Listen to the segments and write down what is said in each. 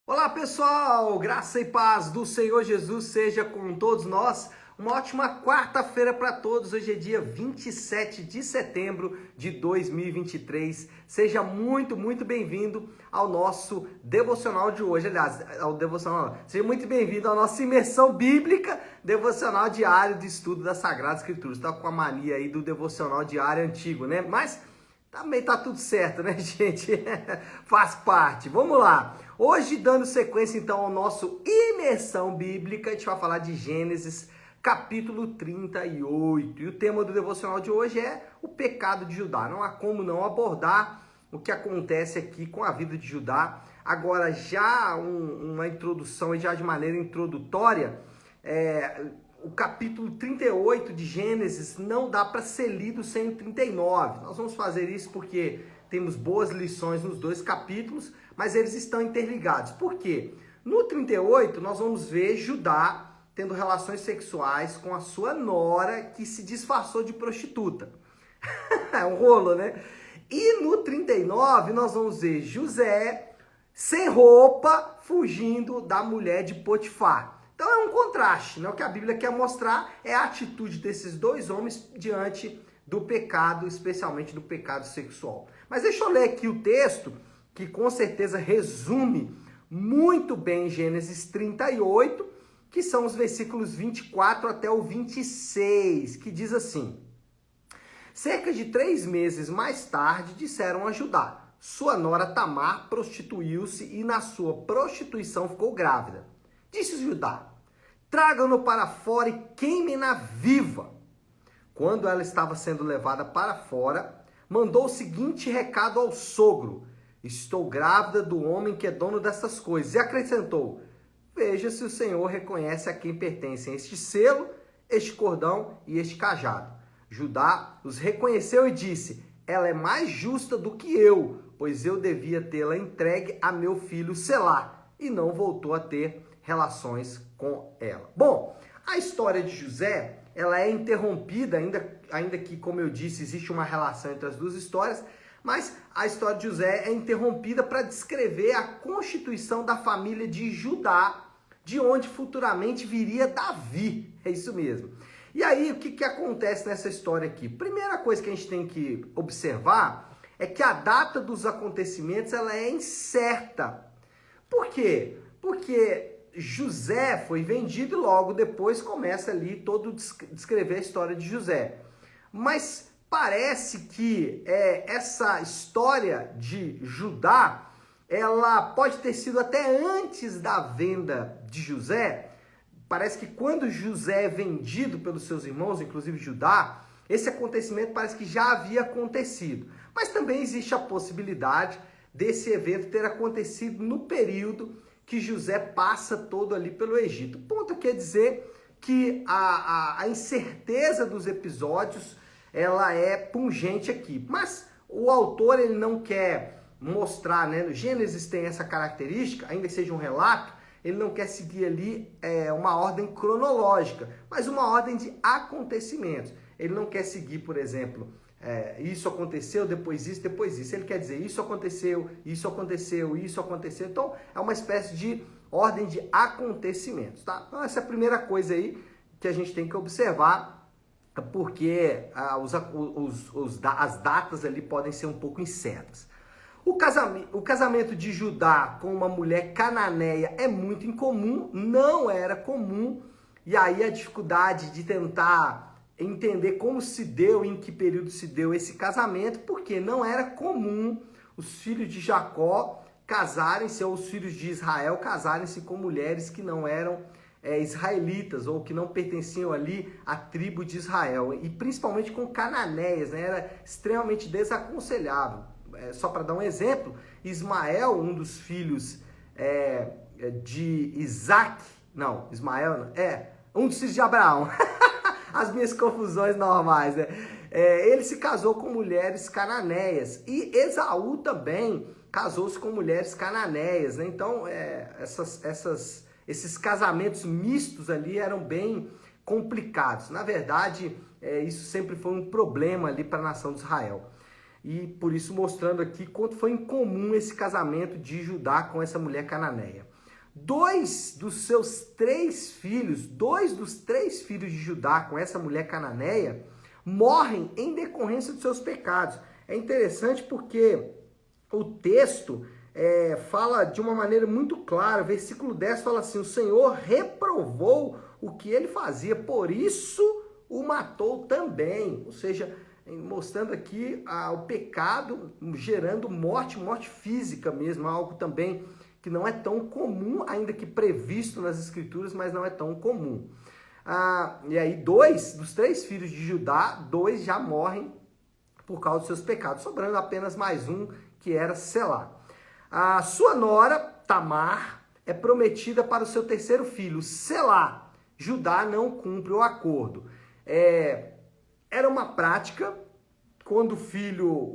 Olá pessoal, graça e paz do Senhor Jesus seja com todos nós. Uma ótima quarta-feira para todos. Hoje é dia 27 de setembro de 2023. Seja muito bem-vindo ao nosso devocional de hoje. Aliás, ao devocional, seja muito bem-vindo à nossa imersão bíblica, devocional diário de estudo das Sagradas Escrituras. Tá com a mania aí do devocional diário antigo, né? Mas também tá tudo certo, né, gente? Faz parte. Vamos lá. Hoje, dando sequência, então, ao nosso imersão bíblica, a gente vai falar de Gênesis, capítulo 38. E o tema do devocional de hoje é o pecado de Judá. Não há como não abordar o que acontece aqui com a vida de Judá. Agora, já uma introdução, já de maneira introdutória, o capítulo 38 de Gênesis não dá para ser lido sem o 39. Nós vamos fazer isso porque temos boas lições nos dois capítulos, mas eles estão interligados. Por quê? No 38, nós vamos ver Judá tendo relações sexuais com a sua nora que se disfarçou de prostituta. É um rolo, né? E no 39, nós vamos ver José sem roupa, fugindo da mulher de Potifar. Então é um contraste, né? O que a Bíblia quer mostrar é a atitude desses dois homens diante do pecado, especialmente do pecado sexual. Mas deixa eu ler aqui o texto, que com certeza resume muito bem Gênesis 38, que são os versículos 24 até o 26, que diz assim: cerca de 3 meses mais tarde, disseram a Judá: sua nora Tamar prostituiu-se e na sua prostituição ficou grávida. Disse Judá: tragam-no para fora e queimem-na viva. Quando ela estava sendo levada para fora, mandou o seguinte recado ao sogro: estou grávida do homem que é dono dessas coisas. E acrescentou: veja se o Senhor reconhece a quem pertencem este selo, este cordão e este cajado. Judá os reconheceu e disse: ela é mais justa do que eu, pois eu devia tê-la entregue a meu filho Selá. E não voltou a ter relações com ela. Bom, a história de José, ela é interrompida, ainda que, como eu disse, existe uma relação entre as duas histórias, mas a história de José é interrompida para descrever a constituição da família de Judá, de onde futuramente viria Davi. É isso mesmo. E aí, o que acontece nessa história aqui? Primeira coisa que a gente tem que observar é que a data dos acontecimentos ela é incerta. Por quê? Porque José foi vendido e logo depois começa ali todo descrever a história de José. Mas parece que essa história de Judá, ela pode ter sido até antes da venda de José. Parece que quando José é vendido pelos seus irmãos, inclusive Judá, esse acontecimento parece que já havia acontecido. Mas também existe a possibilidade desse evento ter acontecido no período que José passa todo ali pelo Egito. O ponto quer dizer que a incerteza dos episódios ela é pungente aqui. Mas o autor ele não quer mostrar, né? No Gênesis tem essa característica, ainda que seja um relato, ele não quer seguir ali uma ordem cronológica, mas uma ordem de acontecimentos. Ele não quer seguir, por exemplo, isso aconteceu, depois isso, depois isso. Ele quer dizer, isso aconteceu, isso aconteceu, isso aconteceu. Então, é uma espécie de ordem de acontecimentos, tá? Então, essa é a primeira coisa aí que a gente tem que observar, porque as datas ali podem ser um pouco incertas. O casamento de Judá com uma mulher cananeia é muito incomum, não era comum, e aí a dificuldade de tentar entender como se deu, em que período se deu esse casamento, porque não era comum os filhos de Jacó casarem-se, ou os filhos de Israel casarem-se com mulheres que não eram israelitas, ou que não pertenciam ali à tribo de Israel, e principalmente com cananeias, né? Era extremamente desaconselhável. Só para dar um exemplo, Ismael, um dos filhos de Isaac, não, Ismael, um dos filhos de Abraão, as minhas confusões normais, né? Ele se casou com mulheres cananeias e Esaú também casou-se com mulheres cananeias, né? Então, esses casamentos mistos ali eram bem complicados. Na verdade, isso sempre foi um problema ali para a nação de Israel. E por isso mostrando aqui quanto foi incomum esse casamento de Judá com essa mulher cananeia. dois dos três filhos de Judá com essa mulher cananeia morrem em decorrência dos seus pecados. É interessante porque o texto fala de uma maneira muito clara. Versículo 10 fala assim: o Senhor reprovou o que ele fazia, por isso o matou também. Ou seja, mostrando aqui o pecado gerando morte física mesmo, algo também que não é tão comum, ainda que previsto nas Escrituras, mas não é tão comum. E aí dois dos três filhos de Judá, dois já morrem por causa dos seus pecados, sobrando apenas mais um, que era Selá. A sua nora, Tamar, é prometida para o seu terceiro filho, Selá. Judá não cumpre o acordo. Era uma prática, quando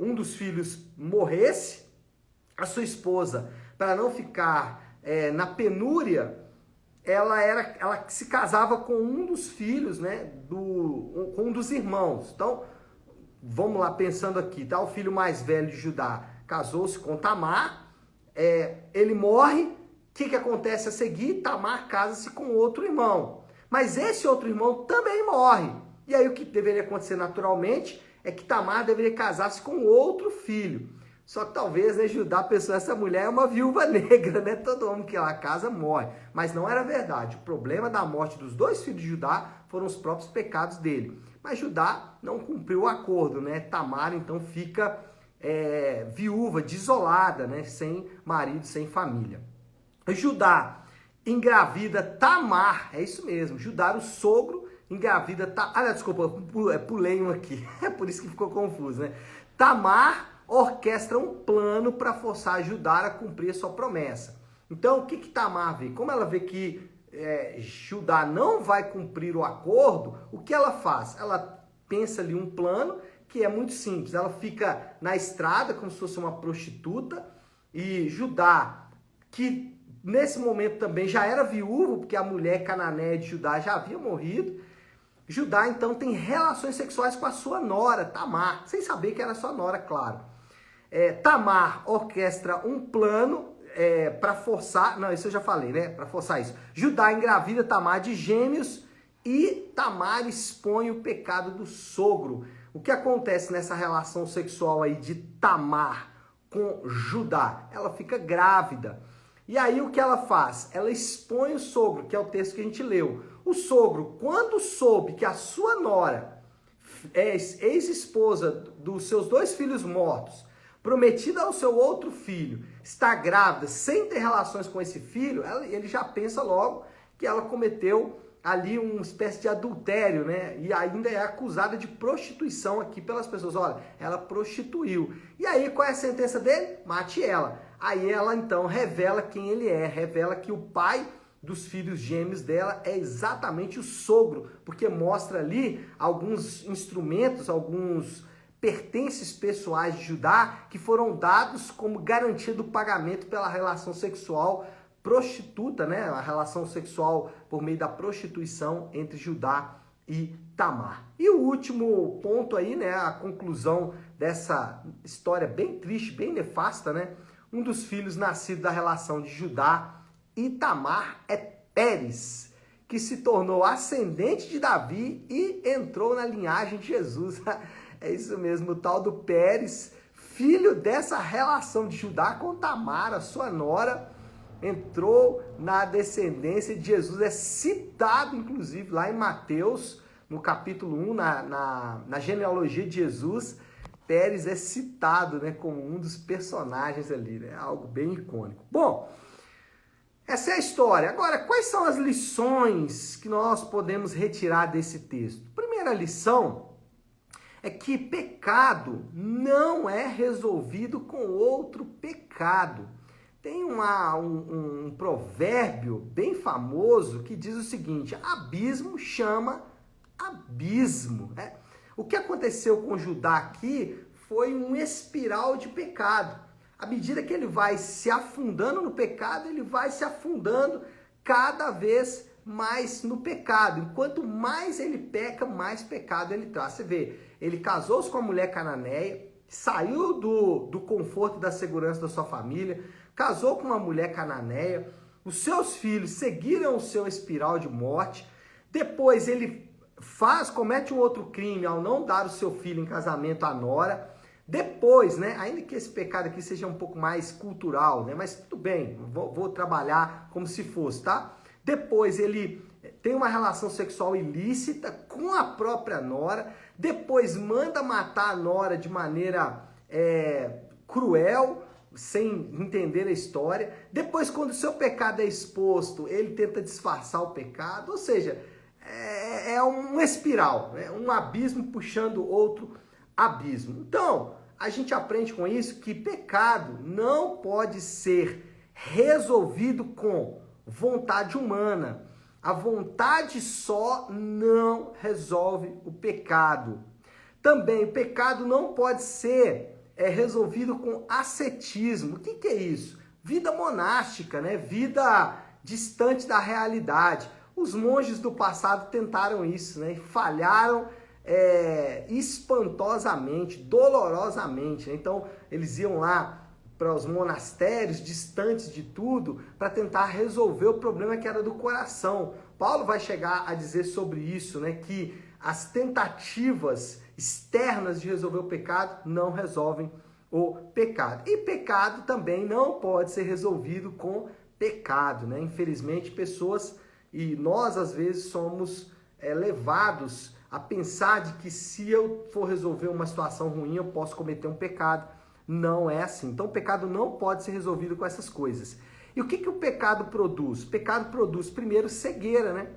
um dos filhos morresse, a sua esposa, para não ficar na penúria, ela se casava com um dos filhos, né, com um dos irmãos. Então, vamos lá, pensando aqui, tá? O filho mais velho de Judá casou-se com Tamar, ele morre, o que acontece a seguir? Tamar casa-se com outro irmão, mas esse outro irmão também morre. E aí o que deveria acontecer naturalmente é que Tamar deveria casar-se com outro filho. Só que talvez, né, Judá pensou, essa mulher é uma viúva negra, né? Todo homem que ela casa morre. Mas não era verdade. O problema da morte dos dois filhos de Judá foram os próprios pecados dele. Mas Judá não cumpriu o acordo, né? Tamar então fica viúva, desolada, né? Sem marido, sem família. Judá engravida Tamar, é isso mesmo. Judá, o sogro, engravida Tamar. Desculpa, pulei um aqui. É por isso que ficou confuso, né? Tamar orquestra um plano para forçar Judá a cumprir a sua promessa. Então, o que Tamar vê? Como ela vê que Judá não vai cumprir o acordo, o que ela faz? Ela pensa ali um plano que é muito simples. Ela fica na estrada como se fosse uma prostituta, e Judá, que nesse momento também já era viúvo, porque a mulher cananeia de Judá já havia morrido, Judá então tem relações sexuais com a sua nora, Tamar, sem saber que era sua nora, claro. Tamar orquestra um plano para forçar, não, isso eu já falei, né? Para forçar isso. Judá engravida Tamar de gêmeos e Tamar expõe o pecado do sogro. O que acontece nessa relação sexual aí de Tamar com Judá? Ela fica grávida. E aí o que ela faz? Ela expõe o sogro, que é o texto que a gente leu. O sogro, quando soube que a sua nora, ex-esposa dos seus dois filhos mortos, prometida ao seu outro filho, está grávida sem ter relações com esse filho, ele já pensa logo que ela cometeu ali uma espécie de adultério, né? E ainda é acusada de prostituição aqui pelas pessoas. Olha, ela prostituiu. E aí, qual é a sentença dele? Mate ela. Aí ela, então, revela quem ele é. Revela que o pai dos filhos gêmeos dela é exatamente o sogro. Porque mostra ali alguns instrumentos, alguns pertences pessoais de Judá que foram dados como garantia do pagamento pela relação sexual prostituta, né? A relação sexual por meio da prostituição entre Judá e Tamar. E o último ponto aí, né? A conclusão dessa história bem triste, bem nefasta, né? Um dos filhos nascido da relação de Judá e Tamar é Pérez, que se tornou ascendente de Davi e entrou na linhagem de Jesus. É isso mesmo, o tal do Pérez, filho dessa relação de Judá com Tamar, a sua nora, entrou na descendência de Jesus. É citado, inclusive, lá em Mateus, no capítulo 1, na genealogia de Jesus. Pérez é citado, né, como um dos personagens ali, né? Algo bem icônico. Bom, essa é a história. Agora, quais são as lições que nós podemos retirar desse texto? Primeira lição é que pecado não é resolvido com outro pecado. Tem um provérbio bem famoso que diz o seguinte: abismo chama abismo, né? O que aconteceu com Judá aqui foi um espiral de pecado. À medida que ele vai se afundando no pecado, ele vai se afundando cada vez mais no pecado. Enquanto mais ele peca, mais pecado ele traz. Você vê, ele casou-se com a mulher cananeia, saiu do conforto e da segurança da sua família, casou com uma mulher cananeia. os seus filhos seguiram o seu espiral de morte, depois ele comete um outro crime ao não dar o seu filho em casamento à nora, depois, né, ainda que esse pecado aqui seja um pouco mais cultural, né, mas tudo bem, vou trabalhar como se fosse, tá? Depois ele tem uma relação sexual ilícita com a própria nora, depois manda matar a nora de maneira cruel, sem entender a história. Depois, quando o seu pecado é exposto, ele tenta disfarçar o pecado, ou seja, é um espiral, né? Um abismo puxando outro abismo. Então, a gente aprende com isso que pecado não pode ser resolvido com vontade humana. A vontade só não resolve o pecado. Também, o pecado não pode ser resolvido com ascetismo. O que é isso? Vida monástica, né? Vida distante da realidade. Os monges do passado tentaram isso, né? E falharam espantosamente, dolorosamente, né? Então, eles iam lá para os monastérios, distantes de tudo, para tentar resolver o problema que era do coração. Paulo vai chegar a dizer sobre isso, né? Que as tentativas externas de resolver o pecado não resolvem o pecado. E pecado também não pode ser resolvido com pecado, né? Infelizmente, pessoas, e nós às vezes somos levados a pensar de que se eu for resolver uma situação ruim, eu posso cometer um pecado. Não é assim. Então, o pecado não pode ser resolvido com essas coisas. E o que o pecado produz? O pecado produz, primeiro, cegueira, né?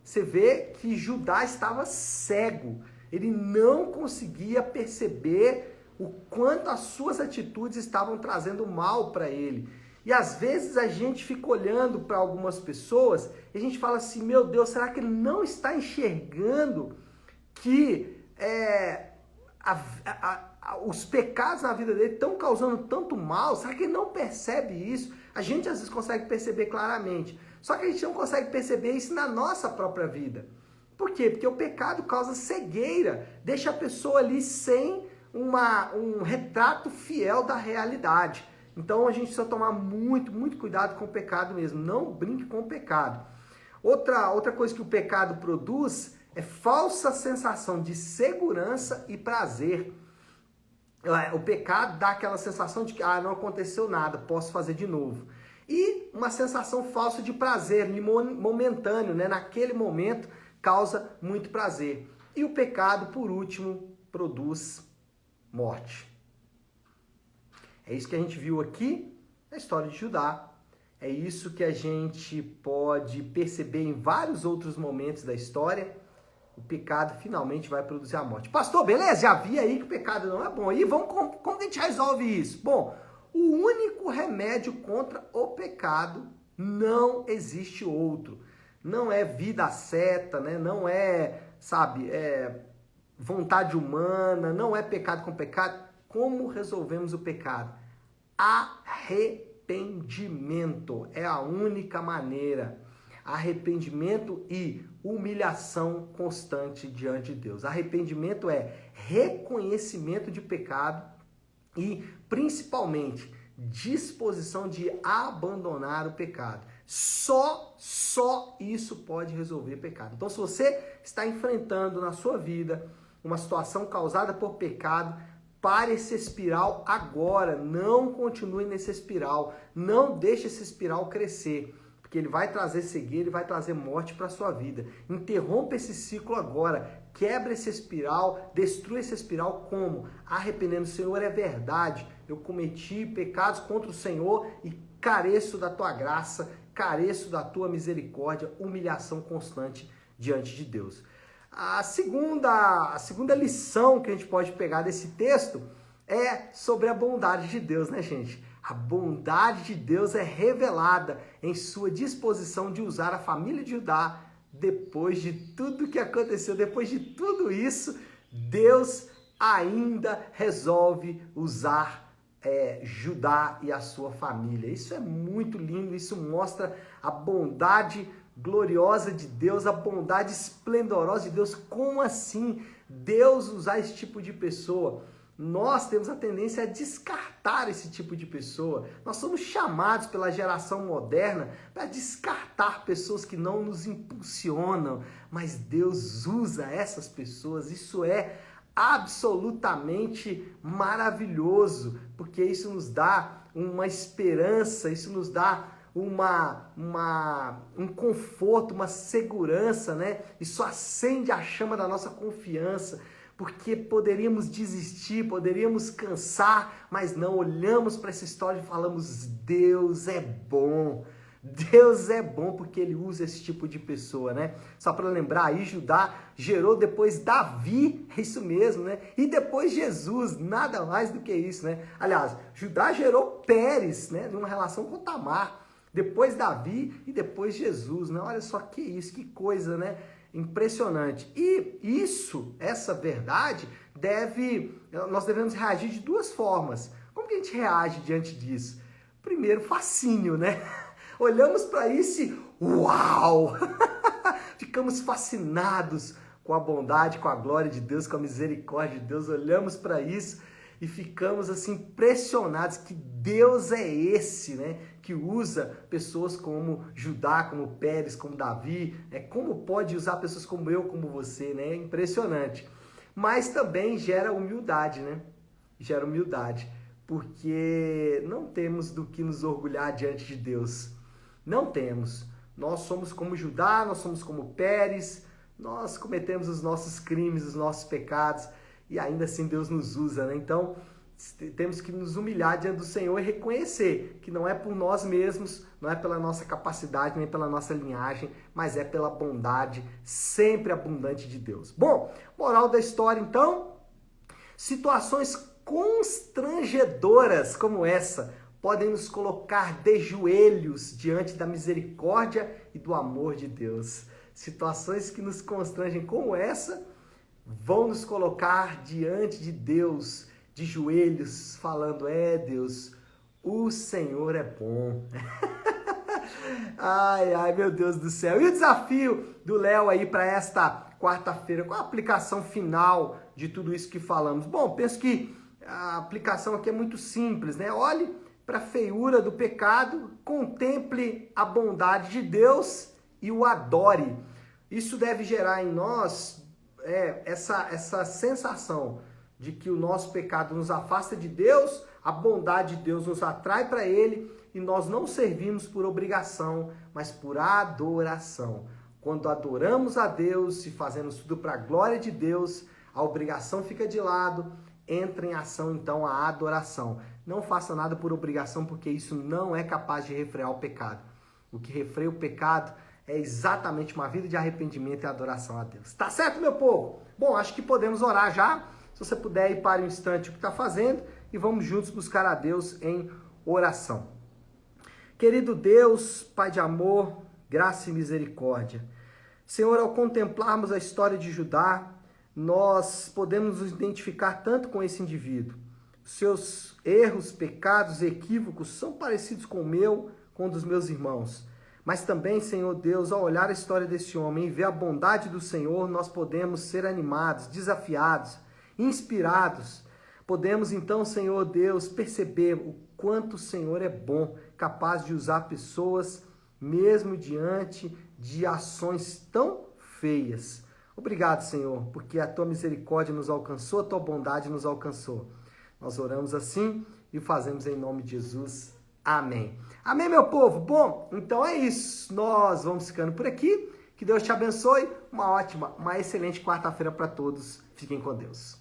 Você vê que Judá estava cego. Ele não conseguia perceber o quanto as suas atitudes estavam trazendo mal para ele. E às vezes a gente fica olhando para algumas pessoas e a gente fala assim, meu Deus, será que ele não está enxergando que os pecados na vida dele estão causando tanto mal? Será que ele não percebe isso? A gente às vezes consegue perceber claramente, só que a gente não consegue perceber isso na nossa própria vida. Por quê? Porque o pecado causa cegueira, deixa a pessoa ali sem um retrato fiel da realidade. Então a gente precisa tomar muito, muito cuidado com o pecado mesmo, não brinque com o pecado. Outra coisa que o pecado produz é falsa sensação de segurança e prazer. O pecado dá aquela sensação de que não aconteceu nada, posso fazer de novo. E uma sensação falsa de prazer, momentâneo, né? Naquele momento causa muito prazer. E o pecado, por último, produz morte. É isso que a gente viu aqui na história de Judá. É isso que a gente pode perceber em vários outros momentos da história. O pecado finalmente vai produzir a morte. Pastor, beleza? Já vi aí que o pecado não é bom. E como que a gente resolve isso? Bom, o único remédio contra o pecado, não existe outro. Não é vida seta, né? Não é, vontade humana, não é pecado com pecado. Como resolvemos o pecado? Arrependimento é a única maneira. Arrependimento e humilhação constante diante de Deus. Arrependimento é reconhecimento de pecado e, principalmente, disposição de abandonar o pecado. Só isso pode resolver o pecado. Então, se você está enfrentando na sua vida uma situação causada por pecado, pare esse espiral agora. Não continue nesse espiral. Não deixe esse espiral crescer, porque ele vai trazer cegueira e vai trazer morte para a sua vida. Interrompa esse ciclo agora. Quebra esse espiral, destrua esse espiral como? Arrependendo. Senhor, é verdade. Eu cometi pecados contra o Senhor e careço da tua graça, careço da tua misericórdia, humilhação constante diante de Deus. A segunda lição que a gente pode pegar desse texto é sobre a bondade de Deus, né, gente? A bondade de Deus é revelada em sua disposição de usar a família de Judá depois de tudo que aconteceu, depois de tudo isso, Deus ainda resolve usar Judá e a sua família. Isso é muito lindo, isso mostra a bondade gloriosa de Deus, a bondade esplendorosa de Deus. Como assim Deus usar esse tipo de pessoa? nós temos a tendência a descartar esse tipo de pessoa. Nós somos chamados pela geração moderna para descartar pessoas que não nos impulsionam, mas Deus usa essas pessoas. Isso é absolutamente maravilhoso, porque isso nos dá uma esperança, isso nos dá um conforto, uma segurança, né? Isso acende a chama da nossa confiança, porque poderíamos desistir, poderíamos cansar, mas não, olhamos para essa história e falamos, Deus é bom. Deus é bom porque ele usa esse tipo de pessoa, né? Só para lembrar aí, Judá gerou depois Davi, é isso mesmo, né? E depois Jesus, nada mais do que isso, né? Aliás, Judá gerou Pérez, né? Numa relação com Tamar. Depois Davi e depois Jesus, né? Olha só que isso, que coisa, né? Impressionante. E essa verdade, nós devemos reagir de duas formas. Como que a gente reage diante disso? Primeiro, fascínio, né? Olhamos para isso e uau! Ficamos fascinados com a bondade, com a glória de Deus, com a misericórdia de Deus. Olhamos para isso e ficamos assim impressionados que Deus é esse, né? Que usa pessoas como Judá, como Pérez, como Davi, como pode usar pessoas como eu, como você, né? É impressionante. Mas também gera humildade, né? Gera humildade, porque não temos do que nos orgulhar diante de Deus. Não temos. Nós somos como Judá, nós somos como Pérez, nós cometemos os nossos crimes, os nossos pecados, e ainda assim Deus nos usa, né? Então, temos que nos humilhar diante do Senhor e reconhecer que não é por nós mesmos, não é pela nossa capacidade, nem pela nossa linhagem, mas é pela bondade sempre abundante de Deus. Bom, moral da história então, situações constrangedoras como essa podem nos colocar de joelhos diante da misericórdia e do amor de Deus. Situações que nos constrangem como essa vão nos colocar diante de Deus, de joelhos, falando, Deus, o Senhor é bom. Ai, meu Deus do céu. E o desafio do Léo aí para esta quarta-feira? Qual a aplicação final de tudo isso que falamos? Bom, penso que a aplicação aqui é muito simples, né? Olhe para a feiura do pecado, contemple a bondade de Deus e o adore. Isso deve gerar em nós essa sensação de que o nosso pecado nos afasta de Deus, a bondade de Deus nos atrai para Ele e nós não servimos por obrigação, mas por adoração. Quando adoramos a Deus e fazemos tudo para a glória de Deus, a obrigação fica de lado, entra em ação então a adoração. Não faça nada por obrigação, porque isso não é capaz de refrear o pecado. O que refreia o pecado é exatamente uma vida de arrependimento e adoração a Deus. Tá certo, meu povo? Bom, acho que podemos orar já. Se você puder ir para um instante o que está fazendo e vamos juntos buscar a Deus em oração. Querido Deus, Pai de amor, graça e misericórdia. Senhor, ao contemplarmos a história de Judá, nós podemos nos identificar tanto com esse indivíduo. Seus erros, pecados, equívocos são parecidos com o meu, com o dos meus irmãos. Mas também, Senhor Deus, ao olhar a história desse homem e ver a bondade do Senhor, nós podemos ser animados, desafiados, inspirados. Podemos então, Senhor Deus, perceber o quanto o Senhor é bom, capaz de usar pessoas mesmo diante de ações tão feias. Obrigado, Senhor, porque a Tua misericórdia nos alcançou, a Tua bondade nos alcançou. Nós oramos assim e fazemos em nome de Jesus. Amém. Amém, meu povo? Bom, então é isso. Nós vamos ficando por aqui. Que Deus te abençoe. Uma excelente quarta-feira para todos. Fiquem com Deus.